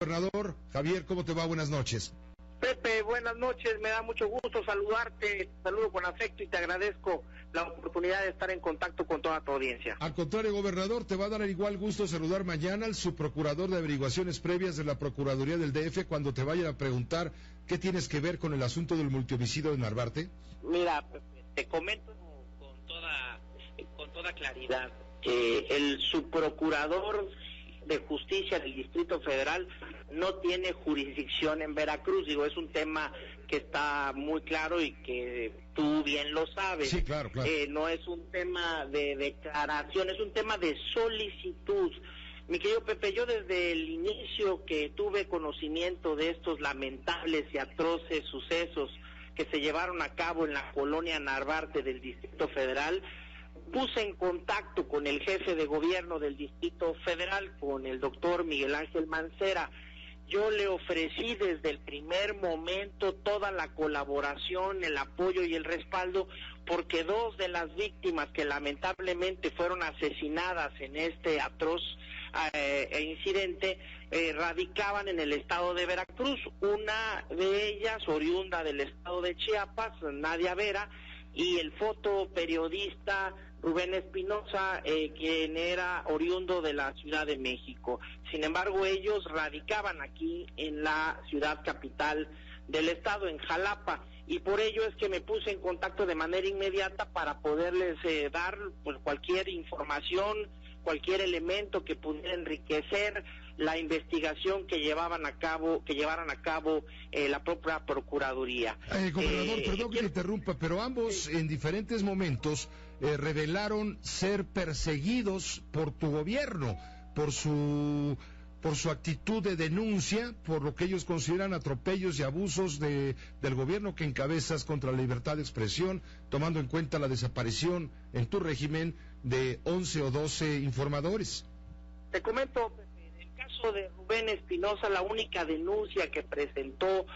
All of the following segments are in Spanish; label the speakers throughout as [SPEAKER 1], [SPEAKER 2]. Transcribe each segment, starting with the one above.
[SPEAKER 1] Gobernador Javier, ¿cómo te va? Buenas noches.
[SPEAKER 2] Pepe, buenas noches, me da mucho gusto saludarte, te saludo con afecto y te agradezco la oportunidad de estar en contacto con toda tu audiencia.
[SPEAKER 1] Al contrario, gobernador, te va a dar igual gusto saludar mañana al subprocurador de averiguaciones previas de la Procuraduría del DF cuando te vayan a preguntar qué tienes que ver con el asunto del multihomicidio de Narvarte.
[SPEAKER 2] Mira, Pepe, te comento con toda claridad que el subprocurador de Justicia del Distrito Federal no tiene jurisdicción en Veracruz. Digo, es un tema que está muy claro y que tú bien lo sabes.
[SPEAKER 1] Sí, claro.
[SPEAKER 2] No es un tema de declaración, es un tema de solicitud. Mi querido Pepe, yo desde el inicio que tuve conocimiento de estos lamentables y atroces sucesos que se llevaron a cabo en la colonia Narvarte del Distrito Federal, puse en contacto con el jefe de gobierno del Distrito Federal, con el doctor Miguel Ángel Mancera. Yo le ofrecí desde el primer momento toda la colaboración, el apoyo y el respaldo, porque dos de las víctimas que lamentablemente fueron asesinadas en este atroz incidente radicaban en el estado de Veracruz. Una de ellas oriunda del estado de Chiapas, Nadia Vera, y el fotoperiodista Rubén Espinosa, quien era oriundo de la Ciudad de México. Sin embargo, ellos radicaban aquí en la ciudad capital del estado, en Jalapa, y por ello es que me puse en contacto de manera inmediata para poderles dar pues cualquier información, cualquier elemento que pudiera enriquecer la investigación que llevaran a cabo la propia Procuraduría.
[SPEAKER 1] Gobernador, perdón que le interrumpa, pero ambos en diferentes momentos revelaron ser perseguidos por tu gobierno, por su actitud de denuncia, por lo que ellos consideran atropellos y abusos del gobierno que encabezas contra la libertad de expresión, tomando en cuenta la desaparición en tu régimen de 11 o 12 informadores.
[SPEAKER 2] Te comento, en el caso de Rubén Espinosa, la única denuncia que presentó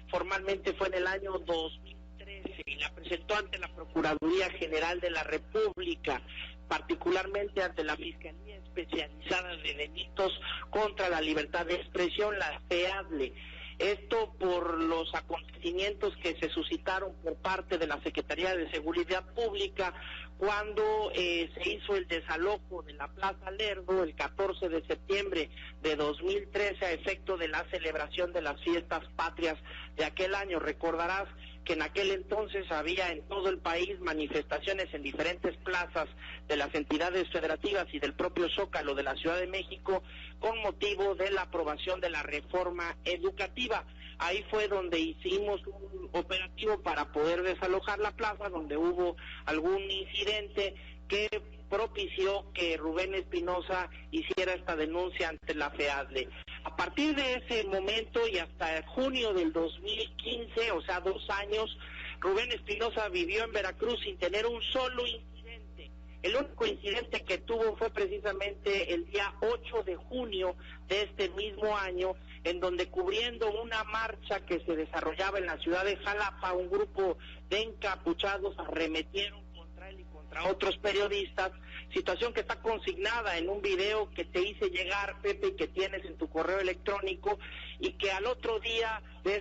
[SPEAKER 2] formalmente fue en el año 2013 y la presentó ante la Procuraduría General de la República, particularmente ante la Fiscalía Especializada de Delitos contra la Libertad de Expresión, la FEADLE. Esto por los acontecimientos que se suscitaron por parte de la Secretaría de Seguridad Pública cuando se hizo el desalojo de la Plaza Lerdo el 14 de septiembre de 2013 a efecto de la celebración de las fiestas patrias de aquel año. Recordarás que en aquel entonces había en todo el país manifestaciones en diferentes plazas de las entidades federativas y del propio Zócalo de la Ciudad de México con motivo de la aprobación de la reforma educativa. Ahí fue donde hicimos un operativo para poder desalojar la plaza, donde hubo algún incidente que propició que Rubén Espinosa hiciera esta denuncia ante la FEADLE. A partir de ese momento y hasta junio del 2015, o sea, 2 años, Rubén Espinosa vivió en Veracruz sin tener un solo incidente. El único incidente que tuvo fue precisamente el día 8 de junio de este mismo año, en donde cubriendo una marcha que se desarrollaba en la ciudad de Jalapa, un grupo de encapuchados arremetieron contra él y contra otros periodistas, situación que está consignada en un video que te hice llegar, Pepe, y que tienes en tu correo electrónico, y que al otro día de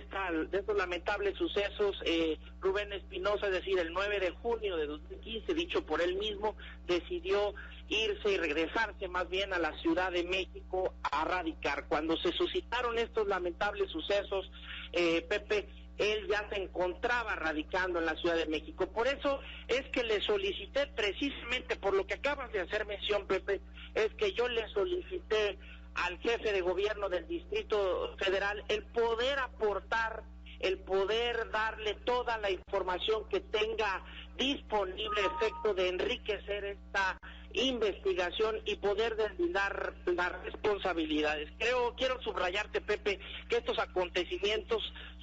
[SPEAKER 2] estos lamentables sucesos, Rubén Espinosa, es decir, el 9 de junio de 2015, dicho por él mismo, decidió irse y regresarse más bien a la Ciudad de México a radicar. Cuando se suscitaron estos lamentables sucesos, Pepe, él ya se encontraba radicando en la Ciudad de México. Por eso es que le solicité, precisamente por lo que acabas de hacer mención, Pepe, es que yo le solicité al jefe de gobierno del Distrito Federal el poder aportar, el poder darle toda la información que tenga disponible a efecto de enriquecer esta investigación y poder deslindar las responsabilidades. Quiero subrayarte, Pepe, que estos acontecimientos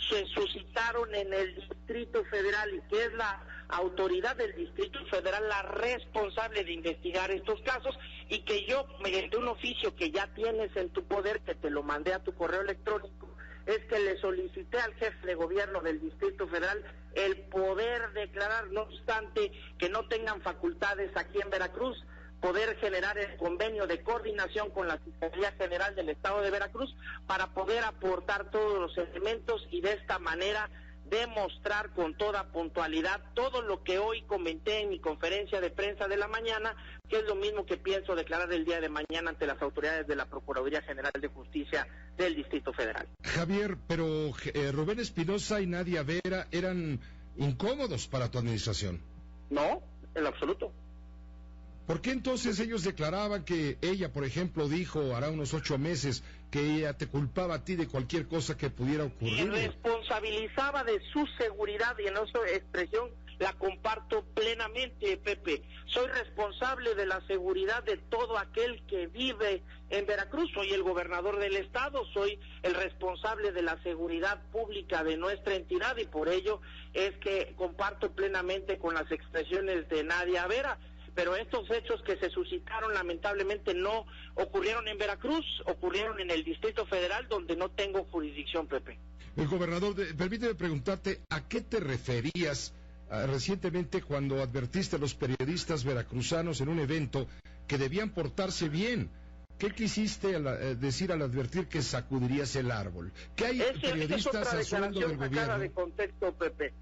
[SPEAKER 2] se suscitaron en el Distrito Federal y que es la autoridad del Distrito Federal la responsable de investigar estos casos, y que yo, mediante un oficio que ya tienes en tu poder, que te lo mandé a tu correo electrónico, es que le solicité al jefe de gobierno del Distrito Federal el poder declarar, no obstante que no tengan facultades aquí en Veracruz, poder generar el convenio de coordinación con la Fiscalía General del Estado de Veracruz para poder aportar todos los elementos y de esta manera demostrar con toda puntualidad todo lo que hoy comenté en mi conferencia de prensa de la mañana, que es lo mismo que pienso declarar el día de mañana ante las autoridades de la Procuraduría General de Justicia del Distrito Federal.
[SPEAKER 1] Javier, pero Rubén Espinosa y Nadia Vera eran incómodos para tu administración.
[SPEAKER 2] No, en lo absoluto.
[SPEAKER 1] ¿Por qué entonces ellos declaraban que ella, por ejemplo, dijo hará unos 8 meses que ella te culpaba a ti de cualquier cosa que pudiera ocurrir?
[SPEAKER 2] Y responsabilizaba de su seguridad, y en esa expresión la comparto plenamente, Pepe. Soy responsable de la seguridad de todo aquel que vive en Veracruz. Soy el gobernador del estado, soy el responsable de la seguridad pública de nuestra entidad, y por ello es que comparto plenamente con las expresiones de Nadia Vera. Pero estos hechos que se suscitaron lamentablemente no ocurrieron en Veracruz, ocurrieron en el Distrito Federal, donde no tengo jurisdicción, Pepe.
[SPEAKER 1] El gobernador, permíteme preguntarte, ¿a qué te referías recientemente cuando advertiste a los periodistas veracruzanos en un evento que debían portarse bien? ¿Qué quisiste decir al advertir que sacudirías el árbol? ¿Qué hay periodistas a sueldo del gobierno?
[SPEAKER 2] De contexto, Pepe.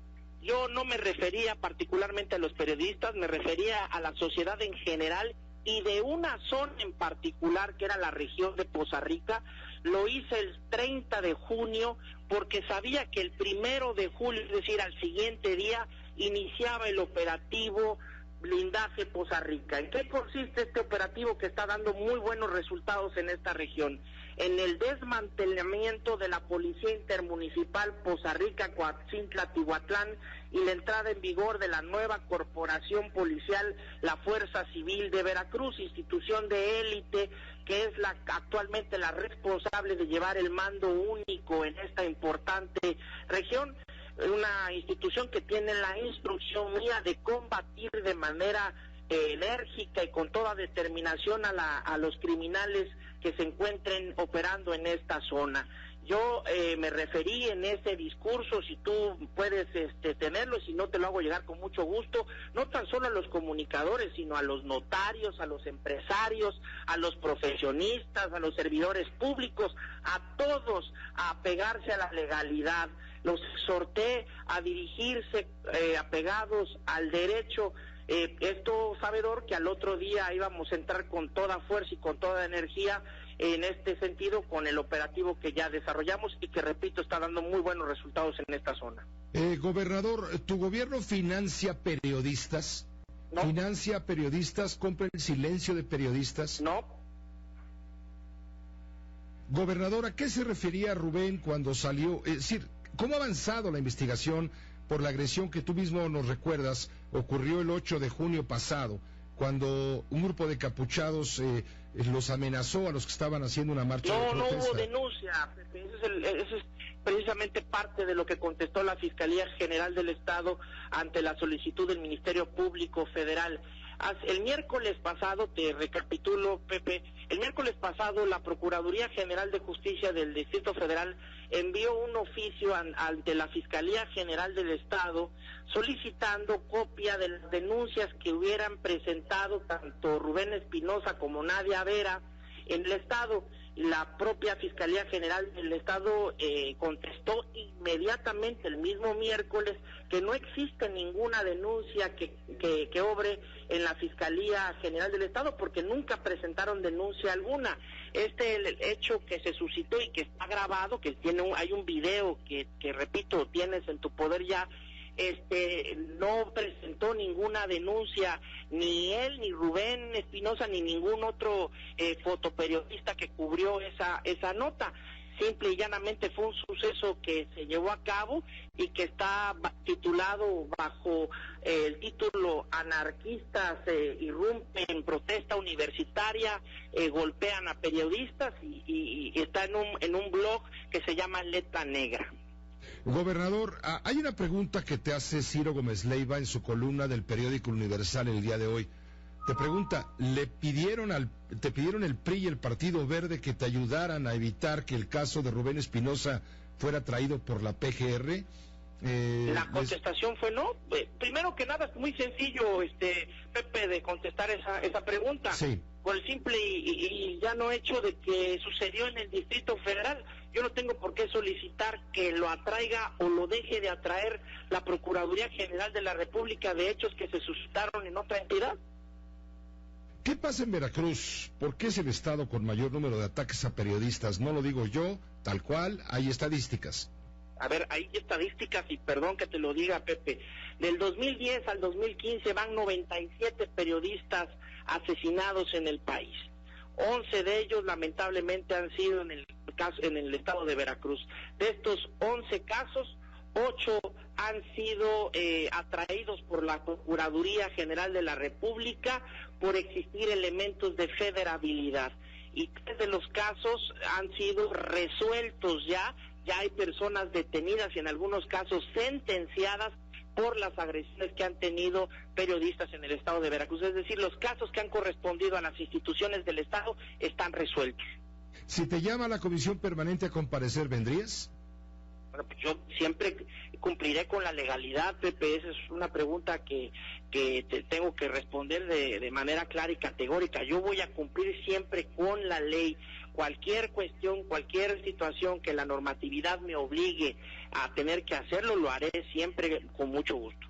[SPEAKER 2] Yo no me refería particularmente a los periodistas, me refería a la sociedad en general y de una zona en particular que era la región de Poza Rica. Lo hice el 30 de junio porque sabía que el 1 de julio, es decir, al siguiente día, iniciaba el operativo Blindaje Poza Rica. ¿En qué consiste este operativo que está dando muy buenos resultados en esta región? En el desmantelamiento de la Policía Intermunicipal Poza Rica, Coatzintla, Tihuatlán, y la entrada en vigor de la nueva corporación policial, la Fuerza Civil de Veracruz, institución de élite que es actualmente la responsable de llevar el mando único en esta importante región. Una institución que tiene la instrucción mía de combatir de manera enérgica y con toda determinación a los criminales que se encuentren operando en esta zona. Yo me referí en ese discurso, si tú puedes tenerlo, si no te lo hago llegar con mucho gusto, no tan solo a los comunicadores, sino a los notarios, a los empresarios, a los profesionistas, a los servidores públicos, a todos a apegarse a la legalidad. Los exhorté a dirigirse apegados al derecho. Esto, sabedor, que al otro día íbamos a entrar con toda fuerza y con toda energía en este sentido con el operativo que ya desarrollamos y que, repito, está dando muy buenos resultados en esta zona.
[SPEAKER 1] Gobernador, ¿tu gobierno financia periodistas?
[SPEAKER 2] No.
[SPEAKER 1] ¿Financia periodistas? ¿Compra el silencio de periodistas?
[SPEAKER 2] No.
[SPEAKER 1] Gobernador, ¿a qué se refería Rubén cuando salió? Es decir, ¿cómo ha avanzado la investigación por la agresión que tú mismo nos recuerdas ocurrió el 8 de junio pasado, cuando un grupo de capuchados los amenazó a los que estaban haciendo una marcha de protesta?
[SPEAKER 2] No hubo denuncia, eso es precisamente parte de lo que contestó la Fiscalía General del Estado ante la solicitud del Ministerio Público Federal. El miércoles pasado, te recapitulo, Pepe, el miércoles pasado la Procuraduría General de Justicia del Distrito Federal envió un oficio ante la Fiscalía General del Estado solicitando copia de las denuncias que hubieran presentado tanto Rubén Espinosa como Nadia Vera en el Estado. La propia Fiscalía General del Estado contestó inmediatamente el mismo miércoles que no existe ninguna denuncia que obre en la Fiscalía General del Estado porque nunca presentaron denuncia alguna. El hecho que se suscitó y que está grabado, que hay un video que repito, tienes en tu poder ya, no presentó ninguna denuncia, ni él, ni Rubén Espinosa, ni ningún otro fotoperiodista que cubrió esa nota. Simple y llanamente fue un suceso que se llevó a cabo y que está titulado bajo el título Anarquistas irrumpen en protesta universitaria, golpean a periodistas y está en un blog que se llama Letra Negra.
[SPEAKER 1] Gobernador, hay una pregunta que te hace Ciro Gómez Leiva en su columna del periódico Universal el día de hoy. Te pregunta, ¿te pidieron el PRI y el Partido Verde que te ayudaran a evitar que el caso de Rubén Espinosa fuera traído por la PGR?
[SPEAKER 2] La contestación fue no. Primero que nada, es muy sencillo, Pepe, de contestar esa pregunta.
[SPEAKER 1] Sí.
[SPEAKER 2] Por el simple y llano hecho de que sucedió en el Distrito Federal. Yo no tengo por qué solicitar que lo atraiga o lo deje de atraer la Procuraduría General de la República de hechos que se suscitaron en otra entidad.
[SPEAKER 1] ¿Qué pasa en Veracruz? ¿Por qué es el estado con mayor número de ataques a periodistas? No lo digo yo, tal cual, hay estadísticas.
[SPEAKER 2] A ver, hay estadísticas y perdón que te lo diga, Pepe. Del 2010 al 2015 van 97 periodistas asesinados en el país. 11 de ellos lamentablemente han sido en el estado de Veracruz. De estos 11 casos, 8 han sido atraídos por la Procuraduría General de la República por existir elementos de federabilidad. Y 3 de los casos han sido resueltos ya hay personas detenidas y en algunos casos sentenciadas por las agresiones que han tenido periodistas en el estado de Veracruz. Es decir, los casos que han correspondido a las instituciones del estado están resueltos.
[SPEAKER 1] Si te llama la comisión permanente a comparecer, ¿vendrías?
[SPEAKER 2] Bueno, pues yo siempre cumpliré con la legalidad, Pepe. Esa es una pregunta que te tengo que responder de manera clara y categórica. Yo voy a cumplir siempre con la ley. Cualquier cuestión, cualquier situación que la normatividad me obligue a tener que hacerlo, lo haré siempre con mucho gusto.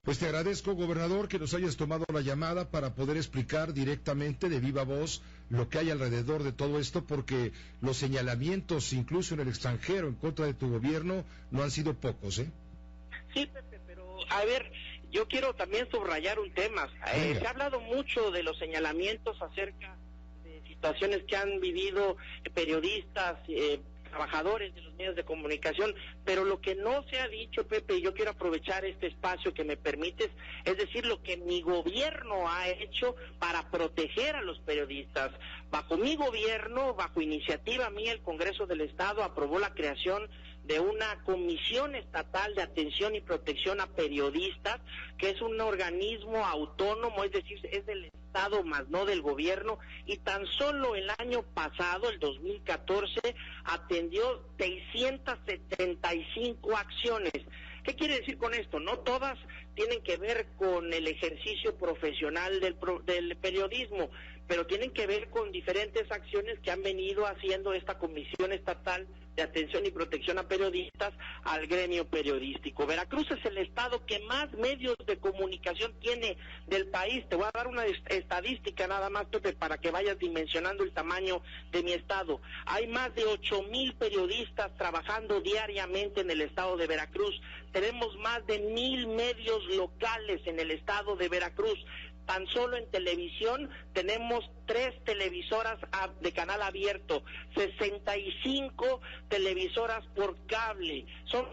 [SPEAKER 1] Pues te agradezco, gobernador, que nos hayas tomado la llamada para poder explicar directamente de viva voz lo que hay alrededor de todo esto, porque los señalamientos, incluso en el extranjero, en contra de tu gobierno, no han sido pocos, ¿eh?
[SPEAKER 2] Sí, Pepe, pero a ver, yo quiero también subrayar un tema. Se ha hablado mucho de los señalamientos acerca de situaciones que han vivido periodistas, trabajadores de los medios de comunicación, pero lo que no se ha dicho, Pepe, y yo quiero aprovechar este espacio que me permites, es decir, lo que mi gobierno ha hecho para proteger a los periodistas. Bajo mi gobierno, bajo iniciativa mía, el Congreso del Estado aprobó la creación de una comisión estatal de atención y protección a periodistas, que es un organismo autónomo, es decir, es del Estado más no del gobierno, y tan solo el año pasado, el 2014, atendió 675 acciones. ¿Qué quiere decir con esto? No todas tienen que ver con el ejercicio profesional del periodismo, pero tienen que ver con diferentes acciones que han venido haciendo esta Comisión Estatal de Atención y Protección a Periodistas al gremio periodístico. Veracruz es el estado que más medios de comunicación tiene del país. Te voy a dar una estadística nada más, Pepe, para que vayas dimensionando el tamaño de mi estado. Hay más de 8,000 periodistas trabajando diariamente en el estado de Veracruz. Tenemos más de 1,000 medios locales en el estado de Veracruz. Tan solo en televisión tenemos 3 televisoras de canal abierto, 65 televisoras por cable, son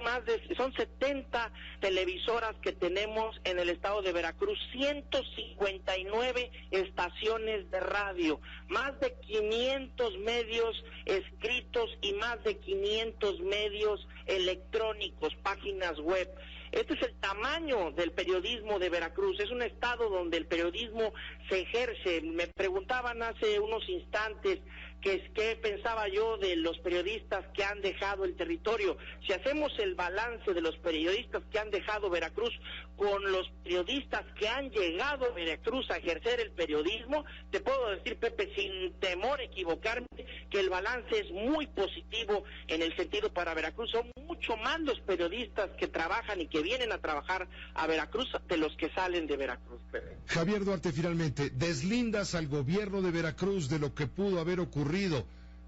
[SPEAKER 2] 70 televisoras que tenemos en el estado de Veracruz, 159 estaciones de radio, más de 500 medios escritos y más de 500 medios electrónicos, páginas web. Este es el tamaño del periodismo de Veracruz. Es un estado donde el periodismo se ejerce. Me preguntaban hace unos instantes qué pensaba yo de los periodistas que han dejado el territorio. Si hacemos el balance de los periodistas que han dejado Veracruz con los periodistas que han llegado a Veracruz a ejercer el periodismo, te puedo decir, Pepe, sin temor a equivocarme, que el balance es muy positivo en el sentido para Veracruz. Son mucho más los periodistas que trabajan y que vienen a trabajar a Veracruz de los que salen de Veracruz, Pepe.
[SPEAKER 1] Javier Duarte, finalmente, ¿deslindas al gobierno de Veracruz de lo que pudo haber ocurrido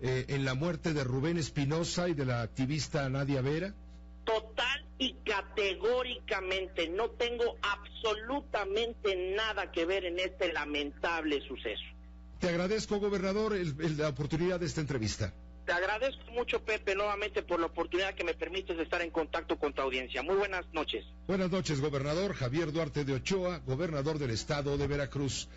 [SPEAKER 1] en la muerte de Rubén Espinosa y de la activista Nadia Vera?
[SPEAKER 2] Total y categóricamente, no tengo absolutamente nada que ver en este lamentable suceso.
[SPEAKER 1] Te agradezco, gobernador, la oportunidad de esta entrevista.
[SPEAKER 2] Te agradezco mucho, Pepe, nuevamente por la oportunidad que me permites de estar en contacto con tu audiencia. Muy buenas noches.
[SPEAKER 1] Buenas noches, gobernador. Javier Duarte de Ochoa, gobernador del estado de Veracruz.